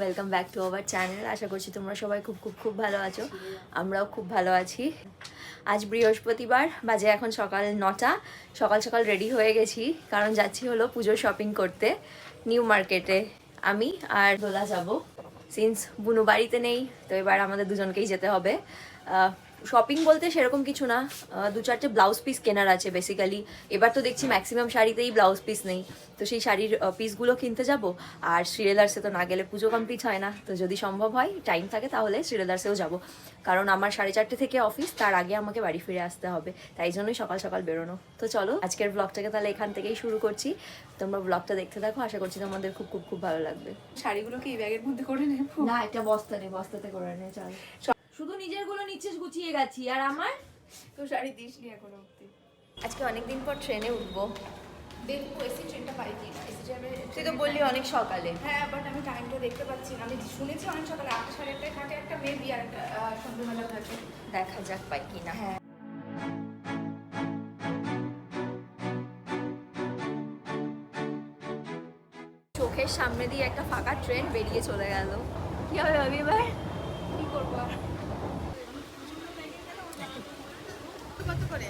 Welcome back to our channel. আশা করছি তোমরা সবাই খুব খুব খুব ভালো আছো, আমরাও খুব ভালো আছি। আজ বৃহস্পতিবার, বাজে এখন সকাল 9টা। সকাল সকাল রেডি হয়ে গেছি কারণ যাচ্ছি হলো পুজোর শপিং করতে নিউ মার্কেটে। আমি আর দোলা যাব, সিন্স বুনু বাড়িতে নেই তো এবার আমাদের দুজনকেই যেতে হবে। শপিং বলতে সেরকম কিছু না, দু চারটে ব্লাউজ পিস কেনার আছে বেসিক্যালি। এবার তো দেখছি ম্যাক্সিমাম শাড়িতেই ব্লাউজ পিস নেই, তো সেই শাড়ির পিসগুলো কিনতে যাব। আর শ্রীলেদার্সে তো না গেলে পুজো কমপ্লিট হয় না, তো যদি সম্ভব হয় টাইম থাকে তাহলে শ্রীলেদার্সেও যাব, কারণ আমার 4:30 থেকে অফিস, তার আগে আমাকে বাড়ি ফিরে আসতে হবে, তাই জন্যই সকাল সকাল বেরোনো। তো চলো আজকের ব্লগটাকে তাহলে এখান থেকেই শুরু করছি। তোমরা ব্লগটা দেখতে থাকো, আশা করছি তোমাদের খুব খুব খুব ভালো লাগবে। শাড়িগুলো কি এই ব্যাগের মধ্যে করে নেব? না, একটা বস্তা নেই, বস্তাতে করে নে। চল, শুধু নিজের গুলো নিচ্ছিস, গুছিয়ে গেছি, আর আমার তো শাড়ি দিসনি এখনো অব্দি। আজকে অনেকদিন পর ট্রেনে উঠবো। দেখবো এসি ট্রেনটা পাই কি না। এসি ট্রেনে তুই তো বললি অনেক সকালে। হ্যাঁ, বাট আমি টাইমটা দেখতে পাচ্ছি না। আমি শুনেছি অনেক সকালে 8টা সাড়ে 8টায় থাকে একটা, মেবি আর একটা সন্ধ্যেবেলা থাকে। দেখা যাক পাই কি না। হ্যাঁ, চোখের সামনে দিয়ে একটা ফাঁকা ট্রেন বেরিয়ে চলে গেল, কি হবে ভাবি এবার? কি করবো আর? কত করে?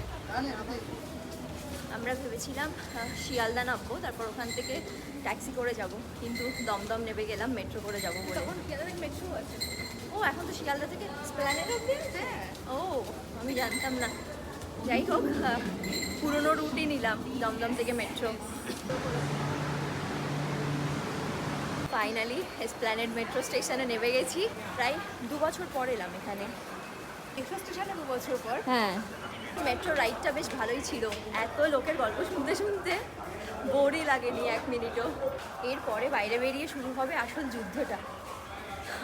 আমরা ভেবেছিলাম শিয়ালদা নামবো, তারপর ওখান থেকে ট্যাক্সি করে যাব, কিন্তু দমদম নেমে গেলাম মেট্রো করে যাবো বলে। তখন শিয়ালদা মেট্রো আছে। ও, এখন তো শিয়ালদা থেকে এসপ্ল্যানেড অব্দি আছে? হ্যাঁ। ও, আমি জানতাম না। যাই হোক, পুরোনো রুটই নিলাম, দমদম থেকে মেট্রো। ফাইনালি এসপ্ল্যানেড মেট্রো স্টেশনে নেমে গেছি। প্রায় 2 বছর পর এলাম এখানে। মেট্রো স্টেশনে 2 বছর পর? হ্যাঁ, মেট্রো রাইডটা বেশ ভালোই ছিল। এত লোকের গল্প শুনতে শুনতে বোরই লাগেনি 1 মিনিটও। এরপরে বাইরে বেরিয়ে শুরু হবে আসল যুদ্ধটা।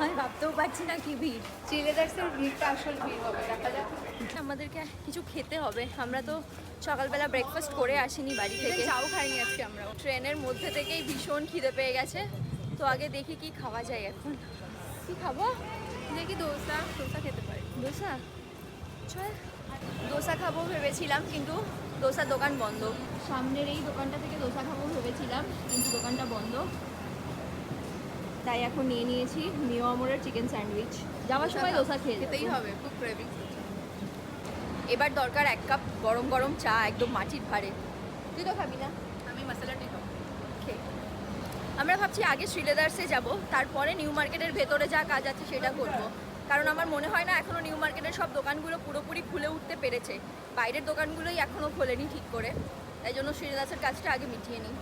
আমি ভাবতেও পারছি না কি ভিড়। শ্রীলেদার্সের ভিড়টা আসল ভিড় হবে, দেখা যাক। আমাদেরকে কিছু খেতে হবে, আমরা তো সকালবেলা ব্রেকফাস্ট করে আসিনি বাড়ি থেকে, চাও খাইনি আজকে আমরা। ট্রেনের মধ্যে থেকেই ভীষণ খিদে পেয়ে গেছে। তো আগে দেখি কি খাওয়া যায়। এখন কি খাবো? দেখি দোসা খেতে পারি। দোসা, চল দোসা খাবো ভেবেছিলাম, কিন্তু দোসার দোকান বন্ধ। সামনের এই দোকানটা থেকে দোসা খাবো ভেবেছিলাম, কিন্তু দোকানটা বন্ধ। তাই এখন নিয়ে নিয়েছি মিও আমরের চিকেন স্যান্ডউইচ। যাওয়ার সময় দোসা খেতেই হবে, খুব ক্রেভিং। এবার দরকার 1 কাপ গরম গরম চা, একদম মাটির ভারে। তুই তো খাবি না? আমি মশলাটাই খাবো। আমরা ভাবছি আগে শ্রীলেদার্সে যাব, তারপরে নিউ মার্কেটের ভেতরে যা কাজ আছে সেটা করব, কারণ আমার মনে হয় না এখনও নিউ মার্কেটের সব দোকানগুলো পুরোপুরি খুলে উঠতে পেরেছে। বাইরের দোকানগুলোই এখনও খোলেনি ঠিক করে, তাই জন্য শ্রীলেদার্সের কাজটা আগে মিটিয়ে নিই।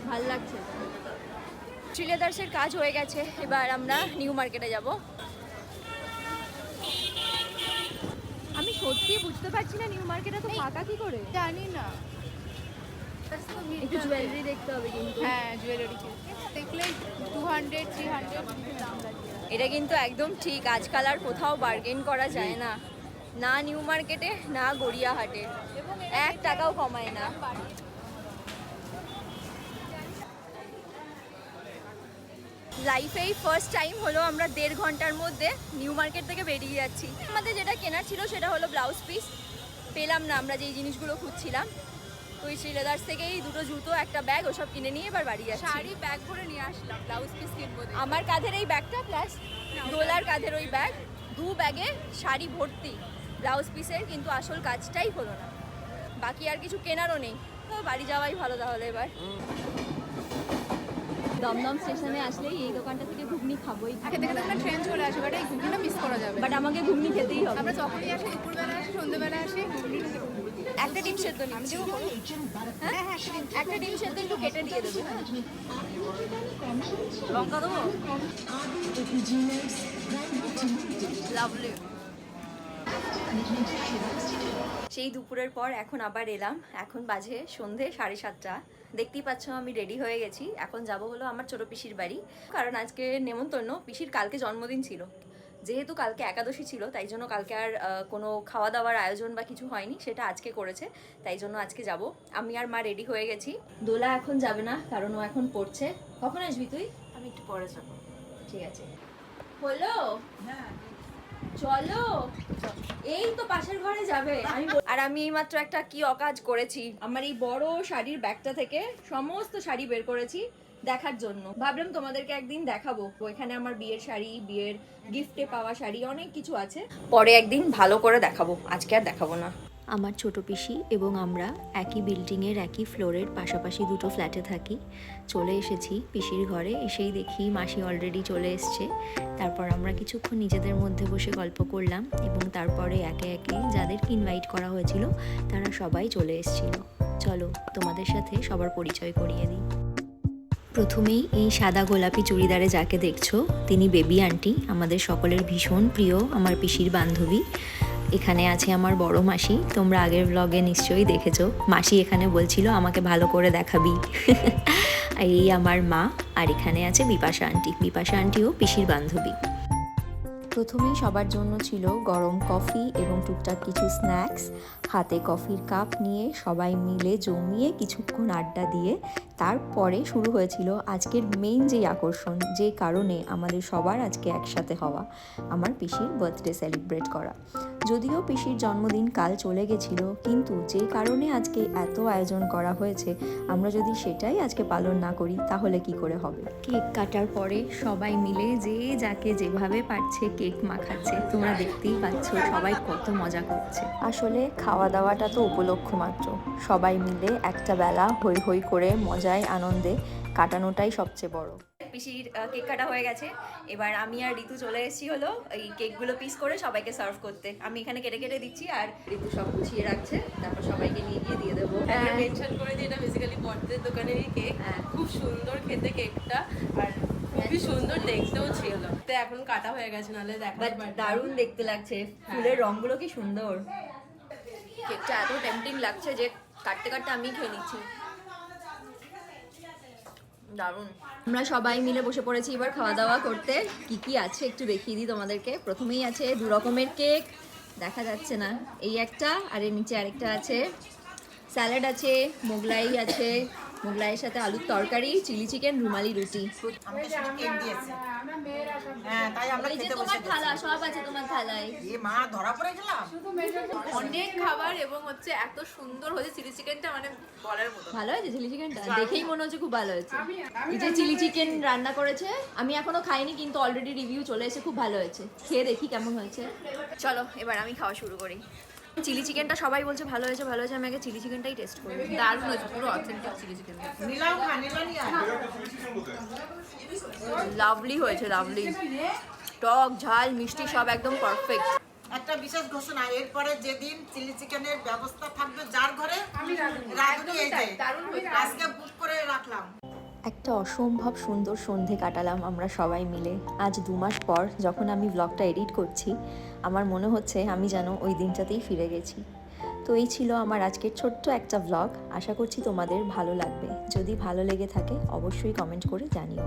ভাল লাগছে। শ্রীলেদার্সের কাজ হয়ে গেছে, এবার আমরা নিউ মার্কেটে যাব। আমি সত্যি বুঝতে পারছি না নিউ মার্কেটে তো ফাঁকা কি করে। জানি না, একটু জুয়েলারি দেখতে হবে কিন্তু। হ্যাঁ, জুয়েলারি দেখলে 200-300 দাম লাগে। এটা কিন্তু একদম ঠিক, আজকাল আর কোথাও বার্গেন করা যায় না, না নিউ মার্কেটে না গড়িয়াহাটে, 1 টাকাও কমায় না। লাইফেই ফার্স্ট টাইম হলো আমরা 1.5 ঘন্টার মধ্যে নিউ মার্কেট থেকে বেরিয়ে যাচ্ছি। আমাদের যেটা কেনার ছিল সেটা হলো ব্লাউজ পিস, পেলাম না আমরা যেই জিনিসগুলো খুঁজছিলাম। তো ওই শ্রীলেদার্স থেকেই 2টো জুতো, একটা ব্যাগ, ওসব কিনে নিয়ে এবার বাড়ি যাচ্ছি। শাড়ি ব্যাগ ভরে নিয়ে আসলাম, ব্লাউজ পিস কিনবো। আমার কাঁধের এই ব্যাগটা প্লাস দোলার কাঁধের ওই ব্যাগ, 2 ব্যাগে শাড়ি ভর্তি ব্লাউজ পিসের, কিন্তু আসল কাজটাই হলো না। বাকি আর কিছু কেনারও নেই, তো বাড়ি যাওয়াই ভালো তাহলে। এবার দমদম স্টেশনে আসলেই এই দোকানটা থেকে ঘুগনি খাবোই। খেতে খেতে আমরা ট্রেন চলে আসবে, বাট এই ঘুগনিটা মিস করা যাবে। বাট আমাকে ঘুগনি খেতেই হবে। আমরা যখনই আসি, দুপুরবেলা আসি, সন্ধ্যেবেলা আসি, ঘুগনিটা খেতে হবে। একটা ডিম সেদ্ধ নিচ্ছি। হ্যাঁ, একটা ডিম সেদ্ধ একটু কেটে দিয়ে দেবো। লঙ্কা দেবো? লাভলি। সেই দুপুরের পর এখন আবার এলাম, এখন বাজে সন্ধে 7:30। দেখতেই পাচ্ছ আমি রেডি হয়ে গেছি। এখন যাব হলো আমার ছোট পিসির বাড়ি, কারণ আজকে নেমন্তন্ন। পিসির কালকে জন্মদিন ছিল, যেহেতু কালকে একাদশী ছিল তাই জন্য কালকে আর কোনো খাওয়া দাওয়ার আয়োজন বা কিছু হয়নি, সেটা আজকে করেছে, তাই জন্য আজকে যাব। আমি আর মা রেডি হয়ে গেছি। দোলা এখন যাবে না, কারণ ও এখন পড়ছে। কখন আসবি তুই? আমি একটু পরে যাবো। ঠিক আছে। হলো? হ্যাঁ। চলো, এই তো পাশের ঘরে যাবে। আর আমি এইমাত্র একটা কি অকাজ করেছি, আমার এই বড় শাড়ির ব্যাগটা থেকে সমস্ত শাড়ি বের করেছি দেখার জন্য। ভাবলাম তোমাদেরকে একদিন দেখাবো। এখানে আমার বিয়ের শাড়ি, বিয়ের গিফটে পাওয়া শাড়ি, অনেক কিছু আছে। পরে একদিন ভালো করে দেখাবো, আজকে আর দেখাবো না। আমার ছোট পিসি এবং আমরা একই বিল্ডিংয়ের একই ফ্লোরের পাশাপাশি দুটো ফ্ল্যাটে থাকি। চলে এসেছি পিসির ঘরে, এসেই দেখি মাসি অলরেডি চলে এসছে। তারপর আমরা কিছুক্ষণ নিজেদের মধ্যে বসে গল্প করলাম এবং তারপরে একে একে যাদেরকে ইনভাইট করা হয়েছিল তারা সবাই চলে এসেছিল। চলো তোমাদের সাথে সবার পরিচয় করিয়ে দিই। প্রথমেই এই সাদা গোলাপি চুড়িদারে যাকে দেখছো তিনি বেবি আন্টি, আমাদের সকলের ভীষণ প্রিয় আমার পিসির বান্ধবী। এখানে আছে আমার বড় মাসি, তোমরা আগের ব্লগে নিশ্চয়ই দেখেছো। মাসি এখানে বলছিল আমাকে ভালো করে দেখাবি। এই আমার মা, আর এখানে আছে বিপাশা আন্টি। বিপাশা আন্টিও পিসির বান্ধবী। প্রথমেই সবার জন্য ছিল গরম কফি এবং টুকটাক কিছু স্ন্যাক্স। হাতে কফির কাপ নিয়ে সবাই মিলে জমিয়ে কিছুক্ষণ আড্ডা দিয়ে তারপরে শুরু হয়েছিল আজকের মেইন যেই আকর্ষণ, যে কারণে আমাদের সবার আজকে একসাথে হওয়া, আমার পিসির বার্থডে সেলিব্রেট করা। যদিও পিসির জন্মদিন কাল চলে গেছিল, কিন্তু যে কারণে আজকে এত আয়োজন করা হয়েছে, আমরা যদি সেটাই আজকে পালন না করি তাহলে কি করে হবে। কেক কাটার পরে সবাই মিলে যে যাকে যেভাবে পারছে কেক মাখাচ্ছে, তোমরা দেখতেই পাচ্ছ সবাই কত মজা করছে। আসলে খাওয়া দাওয়াটা তো উপলক্ষ মাত্র, সবাই মিলে একটা বেলা হই হই করে মজায় আনন্দে কাটানোটাই সবচেয়ে বড়। পিসির কেক কাটা হয়ে গেছে, এবার আমি আর ঋতু চলে এসেছি হলো এই কেকগুলো পিস করে সবাইকে সার্ভ করতে। আমি এখানে কেটে কেটে দিচ্ছি আর ঋতু সব গুছিয়ে রাখছে, তারপর সবাইকে নিয়ে গিয়ে দিয়ে দেবো। মেনশন করে দিই এটা বেসিক্যালি বড়দের দোকানেরই কেক। খুব সুন্দর খেতে কেকটা, আর খুবই সুন্দর দেখতেও ছিল। তো এখন কাটা হয়ে গেছে, নাহলে বাট দারুণ দেখতে লাগছে, ফুলের রংগুলো কি সুন্দর। কেকটা এত টেম্পটিং লাগছে যে কাটতে কাটতে আমি খেয়ে নিচ্ছি, দারুণ। আমরা সবাই মিলে বসে পড়েছি এবার খাওয়া দাওয়া করতে। কি কি আছে একটু দেখিয়ে দিই তোমাদেরকে। প্রথমেই আছে 2 রকমের কেক, দেখা যাচ্ছে না, এই একটা আর এর নিচে আরেকটা আছে। স্যালাড আছে, মোগলাই আছে, মোগলাইয়ের সাথে আলুর তরকারি, চিলি চিকেন, রুমালি রুটি। হ্যাঁ, তাই আমরা এই যে খেতে তোমার বসে থালা, সব আছে তোমার থালায়। এ মা, ধরা পড়ে গেলাম। অনেক খাবার এবং হচ্ছে এত সুন্দর হয়েছে চিলি চিকেনটা, মানে বলার মতো। ভালো হয়েছে চিলি চিকেনটা, দেখেই মনে হচ্ছে খুব ভালো হয়েছে। এই যে চিলি চিকেন রান্না করেছে, আমি এখনো খাইনি কিন্তু অলরেডি রিভিউ চলে এসে খুব ভালো হয়েছে। খেয়ে দেখি কেমন হয়েছে। চলো এবার আমি খাওয়া শুরু করি। চিলি চিকেনটা সবাই বলছে ভালো হয়েছে ভালো হয়েছে, আমি আগে চিলি চিকেনটাই টেস্ট করি। দারুণ হয়েছে, পুরো অথেন্টিক চিলি চিকেন। নিলাম খা, নিলাম লাভলি হয়েছে, লাভলি। টক ঝাল মিষ্টি সব একদম পারফেক্ট। একটা বিশেষ ঘোষণা, এরপরে যেদিন চিলি চিকেনের ব্যবস্থা থাকবে যার ঘরে, রাঁধুনি এই যে আজকে বুক করে রাখলাম। একটা অসম্ভব সুন্দর সন্ধে কাটালাম আমরা সবাই মিলে। আজ 2 মাস পর যখন আমি ব্লগটা এডিট করছি, আমার মনে হচ্ছে আমি যেন ওই দিনটাতেই ফিরে গেছি। তো এই ছিল আমার আজকের ছোট্ট একটা ব্লগ। আশা করছি তোমাদের ভালো লাগবে। যদি ভালো লেগে থাকে অবশ্যই কমেন্ট করে জানিও।